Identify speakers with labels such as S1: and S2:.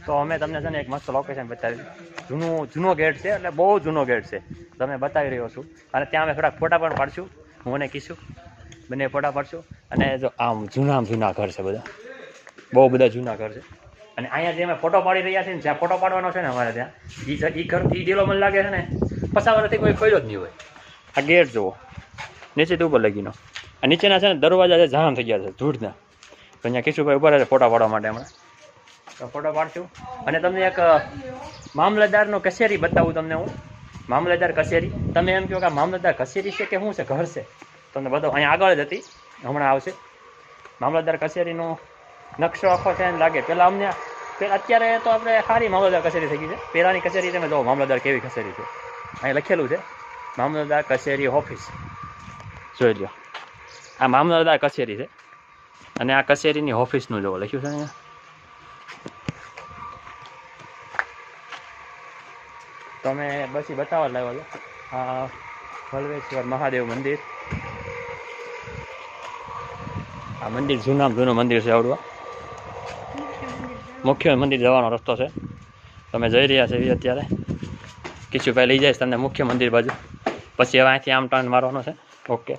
S1: તો અમે તમને છે ને એક મસ્ત લોકેશન બતાવી, જૂનો ગેટ છે, એટલે બહુ જૂનો ગેટ છે, તમે બતાવી રહ્યો છું. અને ત્યાં અમે થોડાક ફોટા પણ પાડશું, હું અને કીશું બંને ફોટા પાડશું. અને જો આમ જૂના ઘર છે બધા, બહુ બધા જૂના ઘર છે. અને અહીંયા જે અમે ફોટો પાડી રહ્યા છીએ ને, જ્યાં ફોટો પાડવાનો છે ને અમારે ત્યાં, એ ઘર એ ડેલો મને લાગે છે ને 50 વર્ષથી કોઈ ખોલ્યો જ નહીં હોય. આ ગેટ જુઓ, નીચેથી ઉપર લગીનો, આ નીચેના છે ને દરવાજા છે જામ થઈ ગયા છે ધૂળના. તો અહીંયા કિશુભાઈ ઉપર છે ફોટા પાડવા માટે હમણાં, તો ફોટો પાડશું. અને તમને એક મામલતદારનો કચેરી બતાવું તમને હું, મામલતદાર કચેરી. તમે એમ કહો કે મામલતદાર કચેરી છે કે શું છે, ઘર છે, તમને બતાવો. અહીંયા આગળ જ હતી, હમણાં આવશે. મામલતદાર કચેરીનો નકશો આખો છે એમ લાગે. પહેલાં અમને અત્યારે તો આપણે સારી મામલતદાર કચેરી થઈ ગઈ છે. પહેલાંની કચેરી તમે જો મામલતદાર કેવી કચેરી છે, અહીં લખેલું છે મામલતદાર કચેરી ઓફિસ, જોઈ લો. આ મામલતદાર કચેરી છે અને આ કચેરીની ઓફિસનું જોવો લખ્યું છે અહીંયા. તમે પછી બતાવવા લાવ્યો છો આ વલ્વેશ્વર મહાદેવ મંદિર. આ મંદિર જૂનું મંદિર છે આવડું. મુખ્ય મંદિર જવાનો રસ્તો છે, તમે જઈ રહ્યા છો એ અત્યારે. કિશુભાઈ લઈ જાય તમને મુખ્ય મંદિર બાજુ, પછી હવે અહીંથી આમ ટર્ન મારવાનો છે. ઓકે.